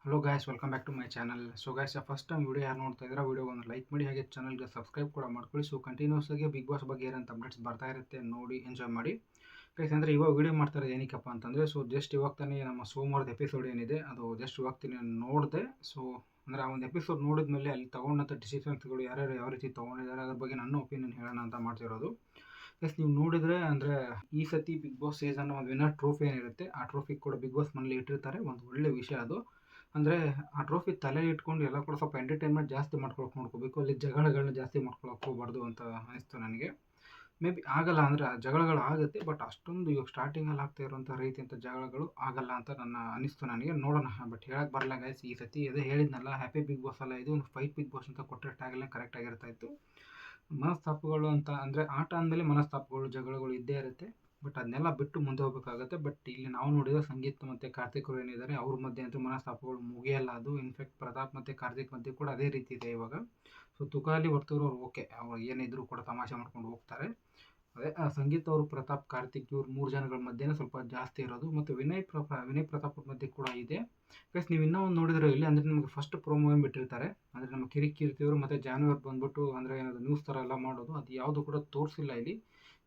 Hello guys, welcome back to my channel. So guys, first time video ಯಾರು ನೋಡ್ತಾ ಇದ್ದಾರೆ, video ಒಂದು like ಮಾಡಿ, ಹಾಗೆ ಚಾನಲ್ಗೆ ಸಬ್ಸ್ಕ್ರೈಬ್ ಕೂಡ ಮಾಡ್ಕೊಳ್ಳಿ. ಸೊ ಕಂಟಿನ್ಯೂಸ್ ಆಗಿ ಬಿಗ್ ಬಾಸ್ ಬಗ್ಗೆ ಏನಂತ ಅಪ್ಡೇಟ್ಸ್ ಬರ್ತಾ ಇರುತ್ತೆ, ನೋಡಿ ಎಂಜಾಯ್ ಮಾಡಿ ಗೈಸ್. ಅಂದರೆ ಇವಾಗ ವಿಡಿಯೋ ಮಾಡ್ತಾರೆ ಏನಕ್ಕಪ್ಪ ಅಂತಂದರೆ, ಸೊ ಜಸ್ಟ್ ಇವಾಗ ತಾನೇ ನಮ್ಮ ಸೋಮವಾರದ ಎಪಿಸೋಡ್ ಏನಿದೆ ಅದು ಜಸ್ಟ್ ಇವಾಗ ತಾನೇ ನೋಡಿದೆ. ಸೊ ಅಂದರೆ ಆ ಒಂದು ಎಪಿಸೋಡ್ ನೋಡಿದ ಮೇಲೆ ಅಲ್ಲಿ ತೊಗೊಂಡಂಥ ಡಿಸಿಷನ್ಸ್ಗಳು ಯಾರ್ಯಾರು ಯಾವ ರೀತಿ ತೊಗೊಂಡಿದ್ದಾರೆ ಅದ್ರ ಬಗ್ಗೆ ನನ್ನ ಒಪಿನಿಯನ್ ಹೇಳೋಣ ಅಂತ ಮಾಡ್ತಿರೋದು. ಎಸ್, ನೀವು ನೋಡಿದರೆ ಅಂದರೆ ಈ ಸತಿ ಬಿಗ್ ಬಾಸ್ ಸೀಸನ್ ಒಂದು ವಿನ್ನರ್ ಟ್ರೋಫಿ ಏನಿರುತ್ತೆ, ಆ ಟ್ರೋಫಿ ಕೂಡ ಬಿಗ್ ಬಾಸ್ ಮನೇಲಿ ಇಟ್ಟಿರ್ತಾರೆ. ಒಂದು ಒಳ್ಳೆ ವಿಷಯ ಅದು. ಅಂದರೆ ಆ ಟ್ರೋಫಿ ತಲೆಯಲ್ಲಿ ಇಟ್ಕೊಂಡು ಎಲ್ಲ ಕೂಡ ಸ್ವಲ್ಪ ಎಂಟರ್ಟೈನ್ಮೆಂಟ್ ಜಾಸ್ತಿ ಮಾಡ್ಕೊಳಕ್ಕೆ ನೋಡ್ಕೋಬೇಕು, ಅಲ್ಲಿ ಜಗಳಗಳನ್ನ ಜಾಸ್ತಿ ಮಾಡ್ಕೊಳಕ್ಕೆ ಹೋಗ್ಬಾರ್ದು ಅಂತ ಅನಿಸ್ತು ನನಗೆ. ಮೇ ಬಿ ಆಗಲ್ಲ, ಅಂದರೆ ಜಗಳಗಳು ಆಗುತ್ತೆ, ಬಟ್ ಅಷ್ಟೊಂದು ಇವಾಗ ಸ್ಟಾರ್ಟಿಂಗಲ್ಲಿ ಆಗ್ತಾ ಇರುವಂಥ ರೀತಿಯಂಥ ಜಗಳಗಳು ಆಗಲ್ಲ ಅಂತ ಅನಿಸ್ತು ನನಗೆ. ನೋಡೋಣ, ಬಟ್ ಹೇಳಕ್ಕೆ ಬರಲ್ಲ ಗೈಸ್. ಈ ಸತಿ ಅದೇ ಹೇಳಿದ್ನಲ್ಲ, ಹ್ಯಾಪಿ ಬಿಗ್ ಬಾಸ್ ಅಲ್ಲ ಇದು, ಒಂದು ಫೈಟ್ ಬಿಗ್ ಬಾಸ್ ಅಂತ ಕೊಟ್ಟರೆ ಟ್ಯಾಗಲ್ಲೇ ಕರೆಕ್ಟ್ ಆಗಿರ್ತಾ ಇತ್ತು. ಮನಸ್ತಾಪಗಳು ಅಂತ ಅಂದರೆ ಆಟ ಅಂದಮೇಲೆ ಮನಸ್ತಾಪಗಳು ಜಗಳಗಳು ಇದ್ದೇ ಇರುತ್ತೆ, ಬಟ್ ಅದನ್ನೆಲ್ಲ ಬಿಟ್ಟು ಮುಂದೆ ಹೋಗಬೇಕಾಗುತ್ತೆ. ಬಟ್ ಇಲ್ಲಿ ನಾವು ನೋಡಿದರೆ ಸಂಗೀತ್ ಮತ್ತು ಕಾರ್ತಿಕ್ ಅವರು ಏನಿದ್ದಾರೆ ಅವ್ರ ಮಧ್ಯೆ ಅಂತೂ ಮನಸ್ತಾಪಗಳು ಮುಗಿಯಲ್ಲ. ಅದು ಇನ್ಫ್ಯಾಕ್ಟ್ ಪ್ರತಾಪ್ ಮತ್ತು ಕಾರ್ತಿಕ್ ಮಧ್ಯೆ ಕೂಡ ಅದೇ ರೀತಿ ಇದೆ ಇವಾಗ. ಸೊ ತುಕಾಲಿ ವರ್ತೂರು ಅವ್ರು ಓಕೆ, ಅವ್ರು ಏನಿದ್ರು ಕೂಡ ತಮಾಷೆ ಮಾಡ್ಕೊಂಡು ಹೋಗ್ತಾರೆ. ಅದೇ ಸಂಗೀತ್ ಅವರು, ಪ್ರತಾಪ್, ಕಾರ್ತಿಕ್ ಇವ್ರು 3 ಜನಗಳ ಮಧ್ಯೆನೇ ಸ್ವಲ್ಪ ಜಾಸ್ತಿ ಇರೋದು. ಮತ್ತು ವಿನಯ್ ಪ್ರತಾಪ್ ಅವ್ರ ಮಧ್ಯೆ ಕೂಡ ಇದೆ. ಪ್ಲಸ್ ನೀವು ಇನ್ನೂ ಒಂದು ನೋಡಿದ್ರೆ ಇಲ್ಲಿ, ಅಂದರೆ ನಿಮಗೆ ಫಸ್ಟ್ ಪ್ರೋಮೋ ಏನು ಬಿಟ್ಟಿರ್ತಾರೆ, ಅಂದರೆ ನಮ್ಮ ಕಿರಿಕಿರ್ತಿಯವರು ಮತ್ತು ಜಾನ್ವಿ ಬಂದ್ಬಿಟ್ಟು ಅಂದರೆ ಏನದು ನ್ಯೂಸ್ ಥರ ಎಲ್ಲ ಮಾಡೋದು, ಅದು ಯಾವುದು ಕೂಡ ತೋರಿಸಿಲ್ಲ ಇಲ್ಲಿ.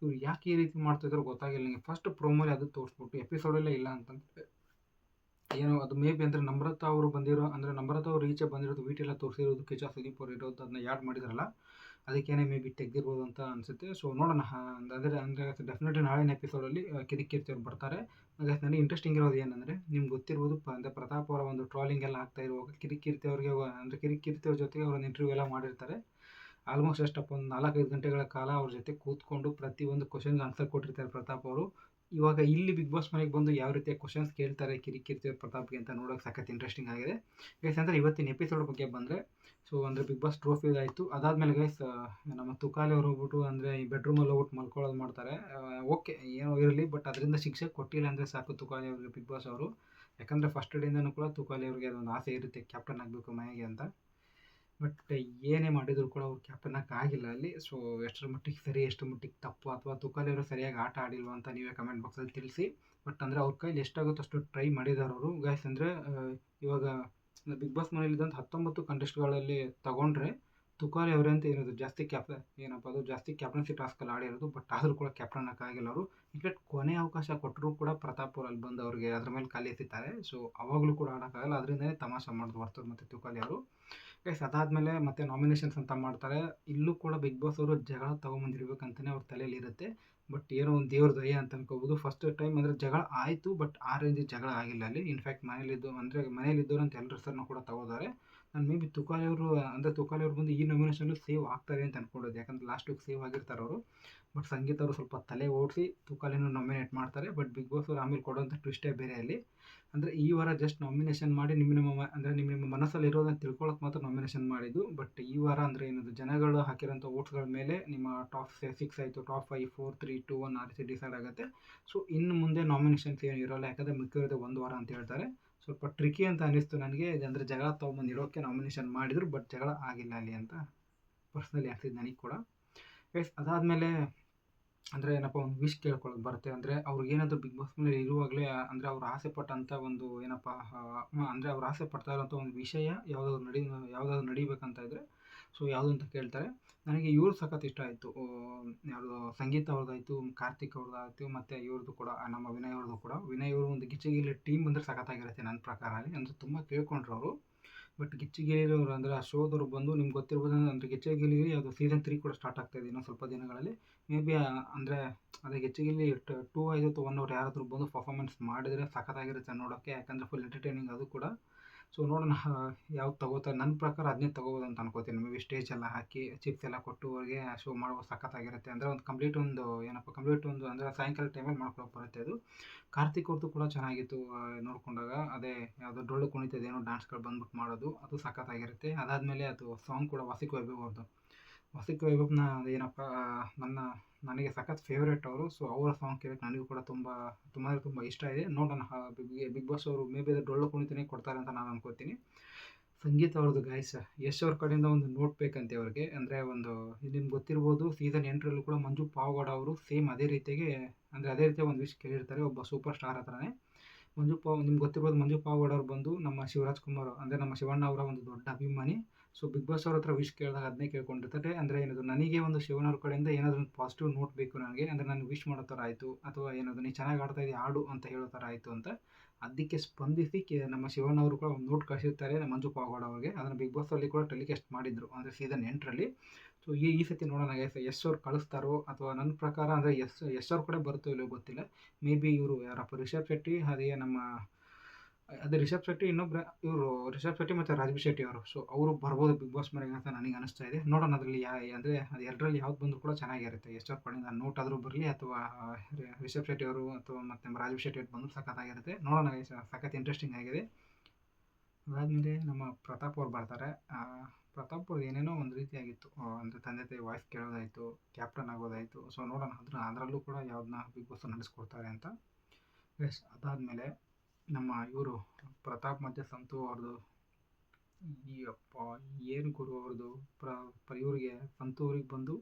ಇವ್ರು ಯಾಕೆ ಈ ರೀತಿ ಮಾಡ್ತಿದ್ರು ಗೊತ್ತಾಗಿಲ್ಲ ನನಗೆ. ಫಸ್ಟ್ ಪ್ರೋಮೋಲಿ ಅದು ತೋರಿಸ್ಬಿಟ್ಟು ಎಪಿಸೋಡಲ್ಲೇ ಇಲ್ಲ ಅಂತಂದರೆ ಏನೋ ಅದು ಮೇ ಬಿ ಅಂದರೆ ನಮ್ರತಾ ಅವರು ಬಂದಿರೋ, ಅಂದರೆ ನಮ್ರತಾ ಅವರು ಈಚೆ ಬಂದಿರೋದು ವೀಟೆಲ್ಲ ತೋರಿಸಿರೋದು, ಕಿಚ ಸುದೀಪ್ ಅವರು ಇರೋದು ಅದನ್ನ ಯಾಡ್ ಮಾಡಿದ್ರಲ್ಲ, ಅದಕ್ಕೇನೆ ಮೇ ಬಿ ತೆಗೆದಿರ್ಬೋದು ಅಂತ ಅನಿಸುತ್ತೆ. ಸೊ ನೋಡೋಣ. ಅಂದರೆ ಡೆಫಿನೆಟ್ಲಿ ನಾಳಿನ ಎಪಿಸೋಡಲ್ಲಿ ಕಿರಿಕಿರ್ತಿ ಅವ್ರು ಬರ್ತಾರೆ. ಹಾಗೆ ನನಗೆ ಇಂಟ್ರೆಸ್ಟಿಂಗ್ ಇರೋದು ಏನಂದರೆ, ನಿಮ್ಗೆ ಗೊತ್ತಿರ್ಬೋದು ಅಂದರೆ ಪ್ರತಾಪ್ ಅವರ ಒಂದು ಟ್ರಾಲಿಂಗ್ ಎಲ್ಲ ಆಗ್ತಾ ಇರುವಾಗ ಕಿರಿಕಿರ್ತಿ ಅವ್ರಿಗೆ ಅಂದರೆ ಕಿರಿಕಿರ್ತಿ ಅವ್ರ ಜೊತೆಗೆ ಅವ್ರನ್ನ ಇಂಟರ್ವ್ಯೂ ಎಲ್ಲ ಮಾಡಿರ್ತಾರೆ. ಆಲ್ಮೋಸ್ಟ್ ಎಷ್ಟಪ್ಪ ಒಂದು 4-5 ಗಂಟೆಗಳ ಕಾಲ ಅವ್ರ ಜೊತೆ ಕೂತ್ಕೊಂಡು ಪ್ರತಿಯೊಂದು ಕ್ವಶನ್ಗೆ ಆನ್ಸರ್ ಕೊಟ್ಟಿರ್ತಾರೆ ಪ್ರತಾಪ್ ಅವರು. ಇವಾಗ ಇಲ್ಲಿ ಬಿಗ್ ಬಾಸ್ ಮನೆಗೆ ಬಂದು ಯಾವ ರೀತಿಯ ಕ್ವಶನ್ಸ್ ಕೇಳ್ತಾರೆ ಕಿರಿಕಿರ್ತಿ ಪ್ರತಾಪ್ಗೆ ಅಂತ ನೋಡೋಕೆ ಸಖತ್ ಇಂಟ್ರೆಸ್ಟಿಂಗ್ ಆಗಿದೆ ಗೈಸ್. ಅಂದರೆ ಇವತ್ತಿನ ಎಪಿಸೋಡ್ ಬಗ್ಗೆ ಬಂದರೆ, ಸೊ ಅಂದರೆ ಬಿಗ್ ಬಾಸ್ ಟ್ರೋಫಿ ಆಯಿತು. ಅದಾದಮೇಲೆ ಗೈಸ್ ನಮ್ಮ ತುಕಾಲಿ ಅವರು ಹೋಗ್ಬಿಟ್ಟು ಅಂದರೆ ಈ ಬೆಡ್ರೂಮಲ್ಲಿ ಹೋಗ್ಬಿಟ್ಟು ಮಲ್ಕೊಳ್ಳೋದು ಮಾಡ್ತಾರೆ. ಓಕೆ, ಏನೋ ಇರಲಿ, ಬಟ್ ಅದರಿಂದ ಶಿಕ್ಷೆ ಕೊಟ್ಟಿಲ್ಲ ಅಂದರೆ ಸಾಕು ತುಕಾಲಿ ಅವ್ರಿಗೆ ಬಿಗ್ ಬಾಸ್ ಅವರು. ಯಾಕಂದರೆ ಫಸ್ಟ್ ಡೇಯಿಂದನೂ ಕೂಡ ತುಕಾಲಿ ಅವ್ರಿಗೆ ಅದೊಂದು ಆಸೆ ಇರುತ್ತೆ ಕ್ಯಾಪ್ಟನ್ ಆಗಬೇಕು ಮನೆಗೆ ಅಂತ. ಬಟ್ ಏನೇ ಮಾಡಿದರೂ ಕೂಡ ಅವ್ರು ಕ್ಯಾಪ್ಟನ್ ಆಗಿಲ್ಲ ಅಲ್ಲಿ. ಸೊ ಎಷ್ಟರ ಮಟ್ಟಿಗೆ ಸರಿ, ಎಷ್ಟು ಮಟ್ಟಿಗೆ ತಪ್ಪು, ಅಥವಾ ತುಕಾಲಿ ಅವರು ಸರಿಯಾಗಿ ಆಟ ಆಡಿಲ್ವ ಅಂತ ನೀವೇ ಕಮೆಂಟ್ ಬಾಕ್ಸಲ್ಲಿ ತಿಳಿಸಿ. ಬಟ್ ಅಂದರೆ ಅವ್ರ ಕೈಲಿ ಎಷ್ಟಾಗುತ್ತೋ ಅಷ್ಟು ಟ್ರೈ ಮಾಡಿದ್ದಾರೆ ಅವರು ಗೈಸ್. ಅಂದರೆ ಇವಾಗ ಬಿಗ್ ಬಾಸ್ ಮನೇಲಿದ್ದಂಥ 19 ಕಂಟೆಸ್ಟ್ಗಳಲ್ಲಿ ತಗೊಂಡ್ರೆ ತುಕಾಲಿ ಅವರೇ ಅಂತ ಇರೋದು ಜಾಸ್ತಿ ಜಾಸ್ತಿ ಕ್ಯಾಪ್ಟನ್ಸಿ ಟಾಸ್ಕಲ್ಲಿ ಆಡಿರೋದು. ಬಟ್ ಆದರೂ ಕೂಡ ಕ್ಯಾಪ್ಟನ್ ಆಗಿಲ್ಲ ಅವರು. ಇನ್ಫ್ಯಾಕ್ಟ್ ಕೊನೆ ಅವಕಾಶ ಕೊಟ್ಟರು ಕೂಡ ಪ್ರತಾಪ್ ಅವರು ಅಲ್ಲಿ ಬಂದು ಅವ್ರಿಗೆ ಅದ್ರ ಮೇಲೆ ಕಾಲು ಎತ್ತಿದ್ದಾರೆ. ಸೊ ಅವಾಗಲೂ ಕೂಡ ಆಡೋಕ್ಕಾಗಲ್ಲ, ಅದರಿಂದನೇ ತಮಾಷೆ ಮಾಡಿದ್ರು ವರ್ತೂರ್ ಮತ್ತು ತುಕಾಲಿ ಅವರು ಗೈಸ್. ಅದಾದಮೇಲೆ ಮತ್ತೆ ನಾಮಿನೇಷನ್ಸ್ ಅಂತ ಮಾಡ್ತಾರೆ. ಇಲ್ಲೂ ಕೂಡ ಬಿಗ್ ಬಾಸ್ ಅವರು ಜಗಳ ತೊಗೊಂಬಂದಿರ್ಬೇಕಂತಲೇ ಅವ್ರ ತಲೆಯಲ್ಲಿ ಇರುತ್ತೆ. ಬಟ್ ಏನೋ ಒಂದು ದೇವ್ರ ದಯೆ ಅಂತ ಅನ್ಕೋಬೋದು. ಫಸ್ಟ್ ಟೈಮ್ ಅಂದರೆ ಜಗಳ ಆಯಿತು, ಬಟ್ ಆ ರೇಂಜಿಗೆ ಜಗಳ ಆಗಿಲ್ಲ ಅಲ್ಲಿ. ಇನ್ಫ್ಯಾಕ್ಟ್ ಮನೇಲಿದ್ದವರು ಅಂತ ಎಲ್ಲರ ಹೆಸರನ್ನು ಕೂಡ ತಗೋತಾರೆ. ನಾನು ಮೇ ಬಿ ತುಕಾಲಿ ಅವರು ಬಂದು ಈ ನಾಮಿನೇಷನಲ್ಲಿ ಸೇವ್ ಆಗ್ತಾರೆ ಅಂತ ಅನ್ಕೊಂಡಿದ್ದೆ, ಯಾಕಂದರೆ ಲಾಸ್ಟ್ ವೀಕ್ ಸೇವ್ ಆಗಿರ್ತಾರೆ ಅವರು. ಬಟ್ ಸಂಗೀತ ಅವರು ಸ್ವಲ್ಪ ತಲೆ ಓಡಿಸಿ ತುಕಾಲಿನೂ ನಾಮಿನೇಟ್ ಮಾಡ್ತಾರೆ. ಬಟ್ ಬಿಗ್ ಬಾಸ್ ಅವರು ಆಮೇಲೆ ಕೊಡೋಂಥ ಟ್ವಿಸ್ಟೇ ಬೇರೆ ಅಲ್ಲಿ. ಅಂದರೆ ಈ ವಾರ ಜಸ್ಟ್ ನಾಮಿನೇಷನ್ ಮಾಡಿ ನಿಮ್ಮ ಮನಸ್ಸಲ್ಲಿ ಇರೋದನ್ನು ತಿಳ್ಕೊಳ್ಳೋಕೆ ಮಾತ್ರ ನಾಮಿನೇಷನ್ ಮಾಡಿದ್ದು. ಬಟ್ ಈ ವಾರ ಅಂದರೆ ಏನದು, ಜನಗಳು ಹಾಕಿರೋಂಥ ವೋಟ್ಸ್ಗಳ ಮೇಲೆ ನಿಮ್ಮ ಟಾಪ್ 6 ಆಯಿತು, ಟಾಪ್ 5, 4, 3, 2, 1 ಆ ರೀತಿ ಡಿಸೈಡ್ ಆಗುತ್ತೆ. ಸೊ ಇನ್ನು ಮುಂದೆ ನಾಮಿನೇಷನ್ಸ್ ಏನು ಇರೋಲ್ಲ, ಯಾಕಂದರೆ ಮಿಕ್ಕಿರೋದೇ 1 ವಾರ ಅಂತ ಹೇಳ್ತಾರೆ. ಸ್ವಲ್ಪ ಟ್ರಿಕಿ ಅಂತ ಅನ್ನಿಸ್ತು ನನಗೆ. ಅಂದರೆ ಜಗಳ ತೊಗೊಂಬಂದು ಇರೋಕ್ಕೆ ನಾಮಿನೇಷನ್ ಮಾಡಿದ್ರು, ಬಟ್ ಜಗಳ ಆಗಿಲ್ಲ ಅಲ್ಲಿ ಅಂತ ಪರ್ಸ್ನಲಿ ಅನಿಸಿದ್ದು ನನಗೆ ಕೂಡ ಗೈಸ್. ಅದಾದಮೇಲೆ ಅಂದರೆ ಏನಪ್ಪ ಒಂದು ವಿಶ್ ಕೇಳ್ಕೊಳ್ಳೋದು ಬರುತ್ತೆ. ಅಂದರೆ ಅವ್ರಿಗೇನಾದರೂ ಬಿಗ್ ಬಾಸ್ ಮನೇಲಿ ಇರುವಾಗಲೇ ಅಂದರೆ ಅವ್ರು ಆಸೆ ಪಟ್ಟಂಥ ಒಂದು ಏನಪ್ಪ ಅಂದರೆ ಅವ್ರು ಆಸೆ ಪಡ್ತಾ ಇರೋಂಥ ಒಂದು ವಿಷಯ ಯಾವುದಾದ್ರು ನಡಿಬೇಕಂತ ಇದ್ದರೆ, ಸೊ ಯಾವುದು ಅಂತ ಕೇಳ್ತಾರೆ. ನನಗೆ ಇವ್ರು ಸಖತ್ ಇಷ್ಟ ಆಯಿತು. ಯಾವುದು ಸಂಗೀತ ಅವ್ರದ್ದಾಯಿತು, ಕಾರ್ತಿಕ್ ಅವ್ರದ್ದಾಯಿತು, ಮತ್ತು ಇವ್ರದ್ದು ಕೂಡ ನಮ್ಮ ವಿನಯ್ ಅವ್ರದ್ದು ಕೂಡ. ವಿನಯ್ ಅವರು ಒಂದು ಗಿಚ್ಚಿಗಿಲಿ ಟೀಮ್ ಬಂದರೆ ಸಖತ್ತಾಗಿರುತ್ತೆ ನನ್ನ ಪ್ರಕಾರ ಅಲ್ಲಿ. ಅಂದರೆ ತುಂಬ ಕೇಳ್ಕೊಂಡ್ರು ಅವರು. ಬಟ್ ಗಿಚ್ಚಿಗಿಲಿಯವರು ಅಂದರೆ ಆ ಶೋದವ್ರು ಬಂದು ನಿಮ್ಗೆ ಗೊತ್ತಿರ್ಬೋದು, ಅಂದರೆ ಗಿಚ್ಚಿಗಿಲಿ ಅದು ಸೀಸನ್ 3 ಕೂಡ ಸ್ಟಾರ್ಟ್ ಆಗ್ತಾಯಿದೆ ಇನ್ನೂ ಸ್ವಲ್ಪ ದಿನಗಳಲ್ಲಿ. ಮೇ ಬಿ ಅಂದರೆ ಅದೇ ಗಿಚ್ಚಿಗಿಲಿ 2 ಅಥವಾ 1 ಅವ್ರು ಯಾರಾದರೂ ಬಂದು ಪರ್ಫಾರ್ಮೆನ್ಸ್ ಮಾಡಿದರೆ ಸಖತ್ತಾಗಿರುತ್ತೆ ನೋಡೋಕ್ಕೆ, ಯಾಕಂದರೆ ಫುಲ್ ಎಂಟರ್ಟೈನಿಂಗ್ ಅದು ಕೂಡ. ಸೊ ನೋಡೋಣ ಯಾವ್ದು ತಗೋತಾರೆ. ನನ್ನ ಪ್ರಕಾರ ಅದನ್ನೇ ತಗೋಬೋದು ಅಂತ ಅನ್ಕೋತೀನಿ. ಮೇ ಬಿ ಸ್ಟೇಜ್ ಎಲ್ಲ ಹಾಕಿ ಚಿಪ್ಸ್ ಎಲ್ಲ ಕೊಟ್ಟು ಅವ್ರಿಗೆ ಶೋ ಮಾಡುವ ಸಖತ್ತಾಗಿರುತ್ತೆ. ಅಂದರೆ ಒಂದು ಕಂಪ್ಲೀಟ್ ಒಂದು ಅಂದರೆ ಸಾಯಂಕಾಲ ಟೈಮಲ್ಲಿ ಮಾಡ್ಕೊಳಕ್ಕೆ ಬರುತ್ತೆ ಅದು. ಕಾರ್ತಿಕ್ ಅವ್ರದ್ದು ಕೂಡ ಚೆನ್ನಾಗಿತ್ತು ನೋಡಿಕೊಂಡಾಗ. ಅದೇ ಯಾವುದೋ ಡೊಳ್ಳು ಕುಣಿತದೇನೋ ಡ್ಯಾನ್ಸ್ಗಳು ಬಂದ್ಬಿಟ್ಟು ಮಾಡೋದು, ಅದು ಸಖತ್ತಾಗಿರುತ್ತೆ. ಅದಾದಮೇಲೆ ಅದು ಸಾಂಗ್ ಕೂಡ ವಾಸಿಕ್ ವೈಭವ್ ಅವ್ರದ್ದು. ವಾಸಿಕ್ ವೈಭವ್ನ ಏನಪ್ಪ ನನಗೆ ಸಖತ್ ಫೇವ್ರೇಟ್ ಅವರು. ಸೊ ಅವರ ಸಾಂಗ್ ಕೇಳಕ್ಕೆ ನನಗೂ ಕೂಡ ತುಂಬ ಇಷ್ಟ ಇದೆ. ನೋಡೋಣ ಬಿಗ್ ಬಾಸ್ ಅವರು ಮೇ ಬಿ ಅದು ಡೊಳ್ಳು ಕುಣಿತನೇ ಕೊಡ್ತಾರೆ ಅಂತ ನಾನು ಅನ್ಕೋತೀನಿ. ಸಂಗೀತ ಅವ್ರದ್ದು ಗಾಯ್ಸ್, ಯಶ್ ಅವ್ರ ಕಡೆಯಿಂದ ಒಂದು ನೋಟ್ ಬೇಕಂತೆ ಅವ್ರಿಗೆ. ಅಂದರೆ ಒಂದು ನಿಮ್ಗೆ ಗೊತ್ತಿರ್ಬೋದು, ಸೀಸನ್ 8ರಲ್ಲೂ ಕೂಡ ಮಂಜು ಪಾವಗಡ ಅವರು ಸೇಮ್ ಅದೇ ರೀತಿಯಾಗಿ ಒಂದು ವಿಶ್ ಕೇಳಿರ್ತಾರೆ ಒಬ್ಬ ಸೂಪರ್ ಸ್ಟಾರ್ ಹತ್ರನೇ. ನಿಮ್ಗೆ ಗೊತ್ತಿರ್ಬೋದು, ಮಂಜು ಪಾವಗಡ ಅವ್ರು ಬಂದು ನಮ್ಮ ಶಿವರಾಜ್ ಕುಮಾರ್ ಅಂದರೆ ನಮ್ಮ ಶಿವಣ್ಣ ಅವರ ಒಂದು ದೊಡ್ಡ ಅಭಿಮಾನಿ. ಸೊ ಬಿಗ್ ಬಾಸ್ ಅವ್ರ ಹತ್ರ ವಿಶ್ ಕೇಳಿದಾಗ ಅದನ್ನೇ ಕೇಳ್ಕೊಂಡಿರ್ತಾರೆ. ಅಂದರೆ ಏನದು, ನನಗೆ ಒಂದು ಶಿವಣ್ಣ ಅವ್ರ ಕಡೆಯಿಂದ ಏನಾದರೂ ಒಂದು ಪಾಸಿಟಿವ್ ನೋಟ್ ಬೇಕು ನನಗೆ, ಅಂದರೆ ನಾನು ವಿಶ್ ಮಾಡೋ ಥರ ಆಯಿತು, ಅಥವಾ ಏನದು ನೀ ಚೆನ್ನಾಗಿ ಆಡ್ತಾ ಇದೆಯಾ ಆಡು ಅಂತ ಹೇಳೋ ಥರ ಆಯಿತು ಅಂತ. ಅದಕ್ಕೆ ಸ್ಪಂದಿಸಿ ನಮ್ಮ ಶಿವಣ್ಣ ಅವರು ಕೂಡ ಒಂದು ನೋಟ್ ಕಳಿಸಿರ್ತಾರೆ ನಮ್ಮ ಮಂಜು ಪಾವಗಡ ಅವ್ರಿಗೆ. ಅದನ್ನು ಬಿಗ್ ಬಾಸಲ್ಲಿ ಕೂಡ ಟೆಲಿಕಾಸ್ಟ್ ಮಾಡಿದ್ರು, ಅಂದರೆ ಸೀಸನ್ 8ರಲ್ಲಿ. ಸೊ ಈ ಸತಿ ನೋಡೋಣ ಎಸ್ ಅವ್ರು ಕಳಿಸ್ತಾರೋ, ಅಥವಾ ನನ್ನ ಪ್ರಕಾರ ಅಂದರೆ ಎಸ್ ಅವ್ರ ಕಡೆ ಬರುತ್ತೋ ಇಲ್ಲೋ ಗೊತ್ತಿಲ್ಲ. ಮೇ ಬಿ ಇವರು ಯಾರಪ್ಪ ರಿಷಬ್ ಶೆಟ್ಟಿ, ಅದೇ ರಿಷಬ್ ಶೆಟ್ಟಿ, ಇವರು ರಿಷಬ್ ಶೆಟ್ಟಿ ಮತ್ತು ರಾಜ್ಬಿ ಶೆಟ್ಟಿ ಅವರು. ಸೊ ಅವರು ಬರ್ಬೋದು ಬಿಗ್ ಬಾಸ್ ಮನೆಗೆ ಅಂತ ನನಗೆ ಅನಿಸ್ತಾ ಇದೆ. ನೋಡೋಣ ಅದರಲ್ಲಿ ಅಂದರೆ ಅದು ಎರಡರಲ್ಲಿ ಯಾವ್ದು ಬಂದರೂ ಕೂಡ ಚೆನ್ನಾಗಿರುತ್ತೆ. ಎಸ್ ಅವ್ರ ಕಡೆಯಿಂದ ನೋಟ್ ಆದರೂ ಬರಲಿ, ಅಥವಾ ರಿಷಬ್ ಶೆಟ್ಟಿ ಅವರು ಅಥವಾ ಮತ್ತು ರಾಜ್ಬಿ ಶೆಟ್ಟಿ ಅವರು ಬಂದರೂ ಸಖತ್ತಾಗಿರುತ್ತೆ. ನೋಡೋಣ, ಸಖತ್ ಇಂಟ್ರೆಸ್ಟಿಂಗ್ ಆಗಿದೆ. ಅದಾದಮೇಲೆ ನಮ್ಮ ಪ್ರತಾಪ್ ಅವ್ರು ಬರ್ತಾರೆ. ಪ್ರತಾಪ್ ಅವ್ರು ಏನೇನೋ ಒಂದು ರೀತಿಯಾಗಿತ್ತು, ಅಂದರೆ ತಂದೆ ತಾಯಿ ವಾಯ್ಸ್ ಕೇಳೋದಾಯಿತು, ಕ್ಯಾಪ್ಟನ್ ಆಗೋದಾಯಿತು. ಸೊ ನೋಡೋಣ ಅದರಲ್ಲೂ ಕೂಡ ಯಾವ್ದನ್ನ ಬಿಗ್ ಬಾಸ್ ನಡೆಸ್ಕೊಡ್ತಾರೆ ಅಂತ. ಎಸ್ ಅದಾದಮೇಲೆ ನಮ್ಮ ಇವರು ಪ್ರತಾಪ್ ಮತ್ತು ಸಂತು ಅವ್ರದ್ದು, ಈ ಅಪ್ಪ ಏನು ಗುರು ಅವ್ರದ್ದು ಇವ್ರಿಗೆ ಸಂತು ಅವ್ರಿಗೆ ಬಂದು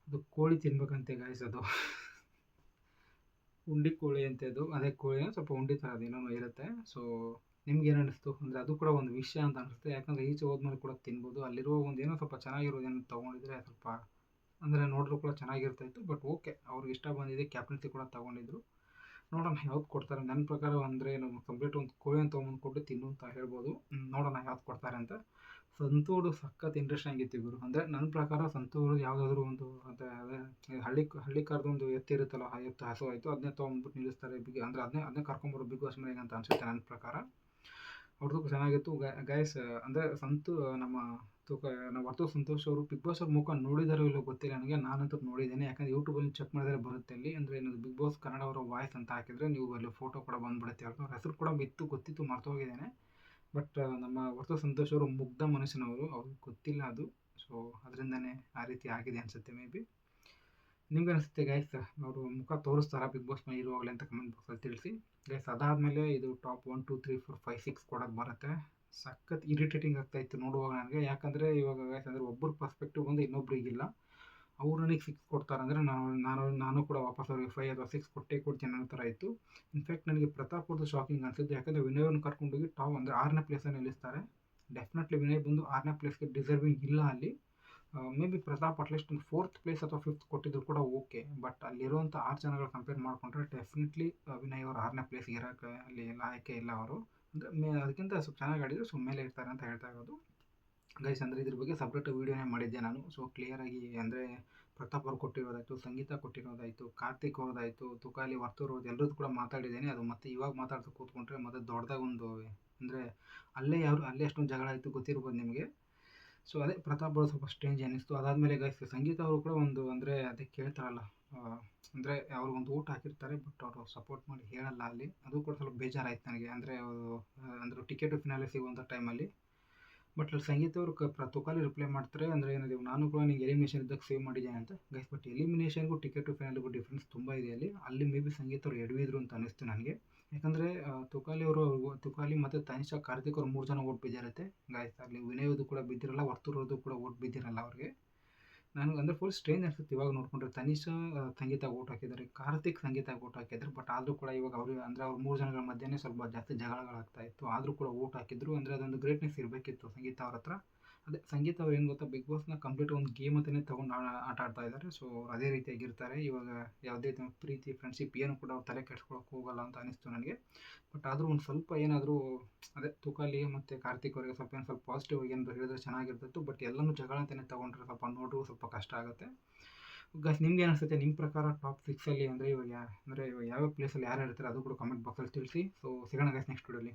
ಅದು ಕೋಳಿ ತಿನ್ಬೇಕಂತೆ ಗಾಯ್ಸ್. ಅದು ಉಂಡಿ ಕೋಳಿ ಅಂತೆ, ಅದು ಅದೇ ಕೋಳಿನ ಸ್ವಲ್ಪ ಉಂಡಿ ಥರ ಅದೇನೋ ಇರುತ್ತೆ. ಸೊ ನಿಮ್ಗೆ ಏನು ಅನ್ನಿಸ್ತು ಅಂದರೆ ಅದು ಕೂಡ ಒಂದು ವಿಷಯ ಅಂತ ಅನಿಸುತ್ತೆ. ಯಾಕಂದರೆ ಈಚೆ ಹೋದ್ಮೇಲೆ ಕೂಡ ತಿನ್ಬೋದು. ಅಲ್ಲಿರುವ ಒಂದು ಏನೋ ಸ್ವಲ್ಪ ಚೆನ್ನಾಗಿರೋದೇನೋ ತೊಗೊಂಡಿದ್ರೆ ಸ್ವಲ್ಪ ಅಂದರೆ ನೋಡಿದ್ರು ಕೂಡ ಚೆನ್ನಾಗಿರ್ತಾಯಿತ್ತು. ಬಟ್ ಓಕೆ, ಅವ್ರಿಗೆ ಇಷ್ಟ ಬಂದಿದೆ, ಕ್ಯಾಪ್ಟನ್ಸಿ ಕೂಡ ತೊಗೊಂಡಿದ್ರು. ನೋಡೋಣ ಯಾವ್ದು ಕೊಡ್ತಾರೆ. ನನ್ನ ಪ್ರಕಾರ ಅಂದರೆ ನಾವು ಕಂಪ್ಲೀಟ್ ಒಂದು ಕೋಳಿಯನ್ನು ತೊಗೊಂಬಂದು ಕೊಟ್ಟು ತಿನ್ನು ಅಂತ ಹೇಳ್ಬೋದು. ನೋಡೋಣ ಯಾವ್ದು ಕೊಡ್ತಾರೆ ಅಂತ. ಸಂತೂರು ಸಖತ್ ಇಂಟ್ರೆಸ್ಟಿಂಗ್ ಆಗಿತ್ತು ಗುರು. ಅಂದರೆ ನನ್ನ ಪ್ರಕಾರ ಸಂತೂರು ಯಾವುದಾದ್ರೂ ಒಂದು ಅದೇ ಹಳ್ಳಿ ಕಾರ್ದು ಒಂದು ಎತ್ತಿರುತ್ತಲ್ಲ, ಆ ಎತ್ತು ಹಸು ಆಯಿತು, ಅದನ್ನೇ ತೊಗೊಂಡ್ಬಿಟ್ಟು ನಿಲ್ಲಿಸ್ತಾರೆ ಅಂದರೆ ಅದನ್ನೇ ಕರ್ಕೊಂಬರೋ ಬಿಗ್ ಬಾಸ್ ಮನೆಗೆ ಅಂತ ಅನಿಸುತ್ತೆ ನನ್ನ ಪ್ರಕಾರ. ಅವ್ರದ್ದು ಚೆನ್ನಾಗಿತ್ತು ಗೈಸ್. ಅಂದರೆ ನಮ್ಮ ವರ್ತು ಸಂತೋಷ್ ಅವರು ಬಿಗ್ ಬಾಸ್ ಅವ್ರ ಮುಖ ನೋಡಿದಾರೋ ಇಲ್ಲೋ ಗೊತ್ತಿಲ್ಲ ನನಗೆ. ನಾನಂತೂ ನೋಡಿದ್ದೇನೆ, ಯಾಕಂದರೆ ಯೂಟ್ಯೂಬಲ್ಲಿ ಚೆಕ್ ಮಾಡಿದರೆ ಬರುತ್ತೆ ಅಲ್ಲಿ. ಅಂದರೆ ಏನದು ಬಿಗ್ ಬಾಸ್ ಕನ್ನಡ ಅವರ ವಾಯ್ಸ್ ಅಂತ ಹಾಕಿದರೆ ನೀವು ಅಲ್ಲಿ ಫೋಟೋ ಕೂಡ ಬಂದುಬಿಡುತ್ತೆ. ಅವ್ರ ಹೆಸರು ಕೂಡ ಗೊತ್ತಿತ್ತು, ಮರ್ತೋಗಿದ್ದೇನೆ. ಬಟ್ ನಮ್ಮ ವರ್ತು ಸಂತೋಷ್ ಅವರು ಮುಗ್ಧ ಮನುಷ್ಯನವರು, ಅವ್ರಿಗೆ ಗೊತ್ತಿಲ್ಲ ಅದು. ಸೊ ಅದರಿಂದನೇ ಆ ರೀತಿ ಆಗಿದೆ ಅನಿಸುತ್ತೆ ಮೇ ಬಿ. ನಿಮ್ಗೆ ಅನಿಸುತ್ತೆ ಗೈಸ್, ಅವರು ಮುಖ ತೋರಿಸ್ತಾರಾ ಬಿಗ್ ಬಾಸ್ ಮೇಲೆ ಇರುವಾಗಲೇ ಅಂತ ಕಮೆಂಟ್ ಬಾಕ್ಸಲ್ಲಿ ತಿಳಿಸಿ ಗೈಸ್. ಅದಾದಮೇಲೆ ಇದು ಟಾಪ್ 1 2 3 4 5 6 ಕೊಡೋದು ಬರುತ್ತೆ. ಸಖತ್ ಇರಿಟೇಟಿಂಗ್ ಆಗ್ತಾಯಿತ್ತು ನೋಡುವಾಗ ನನಗೆ. ಯಾಕಂದರೆ ಇವಾಗ ಗೈಸ್ ಅಂದರೆ ಒಬ್ಬರು ಪರ್ಸ್ಪೆಕ್ಟಿವ್ ಬಂದು ಇನ್ನೊಬ್ರಿಗಿಲ್ಲ. ಅವ್ರು ನನಗೆ 6 ಕೊಡ್ತಾರೆ ಅಂದರೆ ನಾನು ಕೂಡ ವಾಪಸ್ ಅವ್ರಿಗೆ 5 ಅಥವಾ 6 ಕೊಡ್ತೀನಿ ಅನ್ನೋ ಥರ ಇತ್ತು. ಇನ್ಫ್ಯಾಕ್ಟ್ ನನಗೆ ಪ್ರತಾಪ್ ಅವ್ರದ್ದು ಶಾಕಿಂಗ್ ಅನಿಸಿದ್ದು. ಯಾಕಂದರೆ ವಿನಯವ್ರನ್ನ ಕರ್ಕೊಂಡೋಗಿ ಟಾಪ್ ಅಂದರೆ 6ನೇ ಪ್ಲೇಸನ್ನು ನಿಲ್ಲಿಸ್ತಾರೆ. ಡೆಫಿನೆಟ್ಲಿ ವಿನಯ್ ಬಂದು 6ನೇ ಪ್ಲೇಸ್ಗೆ ಡಿಸರ್ವಿಂಗ್ ಇಲ್ಲ ಅಲ್ಲಿ. ಮೇ ಬಿ ಪ್ರತಾಪ್ ಅಟ್ಲೀಸ್ಟ್ ಒಂದು 4th ಪ್ಲೇಸ್ ಅಥವಾ 5th ಕೊಟ್ಟಿದ್ರು ಕೂಡ ಓಕೆ. ಬಟ್ ಅಲ್ಲಿರುವಂಥ 6 ಜನಗಳು ಕಂಪೇರ್ ಮಾಡಿಕೊಂಡ್ರೆ ಡೆಫಿನೆಟ್ಲಿ ವಿನಯ್ ಅವರು 6ನೇ ಪ್ಲೇಸ್ಗೆ ಇರೋಕ್ಕೆ ಅಲ್ಲಿ ಲಾಯಕ್ಕೆ ಇಲ್ಲ ಅವರು. ಅಂದರೆ ಅದಕ್ಕಿಂತ ಸ್ವಲ್ಪ ಚೆನ್ನಾಗಿ ಆಡಿದ್ರು, ಸೊ ಮೇಲೆ ಇರ್ತಾರೆ ಅಂತ ಹೇಳ್ತಾ ಇರೋದು ಗೈಸ್. ಅಂದರೆ ಇದ್ರ ಬಗ್ಗೆ ಸಪ್ರೇಟ್ ವೀಡಿಯೋನೇ ಮಾಡಿದ್ದೆ ನಾನು. ಸೊ ಕ್ಲಿಯರಾಗಿ ಅಂದರೆ ಪ್ರತಾಪ್ ಅವ್ರು ಕೊಟ್ಟಿರೋದಾಯಿತು, ಸಂಗೀತ ಕೊಟ್ಟಿರೋದಾಯಿತು, ಕಾರ್ತಿಕ್ ಅವ್ರದ್ದಾಯಿತು, ತುಕಾಲಿ, ವರ್ತೂರ್ ಅವ್ರದ್ದು ಎಲ್ಲರದ್ದು ಕೂಡ ಮಾತಾಡಿದ್ದೇನೆ. ಅದು ಮತ್ತೆ ಇವಾಗ ಮಾತಾಡ್ತಾ ಕೂತ್ಕೊಂಡ್ರೆ ಮತ್ತೆ ದೊಡ್ಡದಾಗ ಒಂದು ಅಂದರೆ ಅಲ್ಲೇ ಅಷ್ಟೊಂದು ಜಗಳ ಆಯಿತು, ಗೊತ್ತಿರ್ಬೋದು ನಿಮಗೆ. ಸೊ ಅದೇ ಪ್ರತಾಪ್ ಅವ್ರು ಸ್ವಲ್ಪ ಸ್ಟ್ರೇಂಜ್ ಅನ್ನಿಸ್ತು. ಅದಾದಮೇಲೆ ಗೈಸ್ ಸಂಗೀತ ಅವರು ಕೂಡ ಒಂದು ಅಂದರೆ ಅದಕ್ಕೆ ಕೇಳ್ತಾರಲ್ಲ, ಅಂದರೆ ಅವ್ರಿಗೊಂದು ಊಟ ಹಾಕಿರ್ತಾರೆ, ಬಟ್ ಅವರು ಸಪೋರ್ಟ್ ಮಾಡಿ ಹೇಳಲ್ಲ ಅಲ್ಲಿ. ಅದು ಕೂಡ ಸ್ವಲ್ಪ ಬೇಜಾರಾಯಿತು ನನಗೆ. ಅಂದರೆ ಅವರು ಟಿಕೆಟು ಫಿನಾಲೆ ಸಿಗುವಂಥ ಟೈಮಲ್ಲಿ. ಬಟ್ ಅಲ್ಲಿ ಸಂಗೀತ ಅವರು ತುಕಾಲಿ ರಿಪ್ಲೈ ಮಾಡ್ತಾರೆ, ಅಂದರೆ ಏನಿದೆ ನಾನು ಕೂಡ ನಿಮಗೆ ಎಲಿಮಿನೇಷನ್ ಇದ್ದಾಗ ಸೇವ್ ಮಾಡಿದ್ದೇನೆ ಅಂತ ಗೈಸ್. ಬಟ್ ಎಲಿಮಿನೇಷನ್ಗೂ ಟಿಕೆಟು ಫೈನಲ್ಗೂ ಡಿಫ್ರೆನ್ಸ್ ತುಂಬ ಇದೆ ಅಲ್ಲಿ. ಮೇ ಬಿ ಸಂಗೀತ ಅವರು ಎಡವಿದ್ರು ಅಂತ ಅನಿಸ್ತು ನನಗೆ. ಯಾಕಂದರೆ ತುಕಾಲಿ ಮತ್ತು ತನಿಷಾ, ಕಾರ್ತಿಕ್ ಅವ್ರು 3 ಜನ ಓಟ್ ಬಿದ್ದಿರುತ್ತೆ ಗೈಸ್. ಅಲ್ಲಿ ವಿನಯದು ಕೂಡ ಬಿದ್ದಿರಲ್ಲ, ವರ್ತೂರದ್ದು ಕೂಡ ಓಟ್ ಬಿದ್ದಿರಲ್ಲ ಅವ್ರಿಗೆ. ನನಗೆ ಅಂದರೆ ಫುಲ್ ಸ್ಟ್ರೇಂಜ್ ಅನಿಸುತ್ತೆ ಇವಾಗ ನೋಡಿಕೊಂಡ್ರೆ. ತನಿಷಾ ಸಂಗೀತ ಓಟ್ ಹಾಕಿದ್ದಾರೆ, ಕಾರ್ತಿಕ್ ಸಂಗೀತ ಓಟ್ ಹಾಕಿದ್ದಾರೆ. ಬಟ್ ಆದರೂ ಕೂಡ ಇವಾಗ ಅವ್ರು 3 ಜನಗಳ ಮಧ್ಯೆ ಸ್ವಲ್ಪ ಜಾಸ್ತಿ ಜಗಳಗಳಾಗ್ತಾಯಿತ್ತು. ಆದರೂ ಕೂಡ ಓಟ್ ಹಾಕಿದ್ರು. ಅಂದರೆ ಅದೊಂದು ಗ್ರೇಟ್ನೆಸ್ ಇರಬೇಕಿತ್ತು ಸಂಗೀತ ಅವ್ರ ಹತ್ರ. ಅದೇ ಸಂಗೀತ ಅವ್ರು ಏನು ಗೊತ್ತಾ, ಬಿಗ್ ಬಾಸ್ನ ಕಂಪ್ಲೀಟ್ ಒಂದು ಗೇಮ್ ಅಂತಲೇ ತೊಗೊಂಡು ಆಟ ಆಡ್ತಾ ಇದ್ದಾರೆ. ಸೊ ಅದೇ ರೀತಿಯಾಗಿರ್ತಾರೆ ಇವಾಗ. ಯಾವುದೇ ಪ್ರೀತಿ ಫ್ರೆಂಡ್ಶಿಪ್ ಏನು ಕೂಡ ಅವ್ರು ತಲೆ ಕೆಡ್ಸ್ಕೊಳಕ್ಕೆ ಹೋಗಲ್ಲ ಅಂತ ಅನಿಸ್ತು ನನಗೆ. ಬಟ್ ಆದರೂ ಒಂದು ಸ್ವಲ್ಪ ಏನಾದರೂ ಅದೇ ತುಕಾಲಿ ಮತ್ತು ಕಾರ್ತಿಕ್ ಅವರಿಗೆ ಸ್ವಲ್ಪ ಪಾಸಿಟಿವ್ ಏನಾದರೂ ಹೇಳಿದ್ರೆ ಚೆನ್ನಾಗಿರ್ತಿತ್ತು. ಬಟ್ ಎಲ್ಲನೂ ಜಗಳ ಅಂತಲೇ ತೊಗೊಂಡ್ರೆ ಸ್ವಲ್ಪ ನೋಡ್ರೂ ಸ್ವಲ್ಪ ಕಷ್ಟ ಆಗುತ್ತೆ ಗೈಸ್. ನಿಮ್ಗೆ ಅನಿಸುತ್ತೆ ನಿಮ್ಮ ಪ್ರಕಾರ ಟಾಪ್ 6ಅಲ್ಲಿ ಅಂದರೆ ಇವಾಗ ಯಾವ್ಯಾವ ಪ್ಲೇಸಲ್ಲಿ ಯಾರು ಇರ್ತಾರೆ ಅದು ಕೂಡ ಕಮೆಂಟ್ ಬಾಕ್ಸಲ್ಲಿ ತಿಳಿಸಿ. ಸೊ ಸಿಗೋಣ ಗೈಸ್ ನೆಕ್ಸ್ಟ್ ವಿಡಿಯೋಲಿ.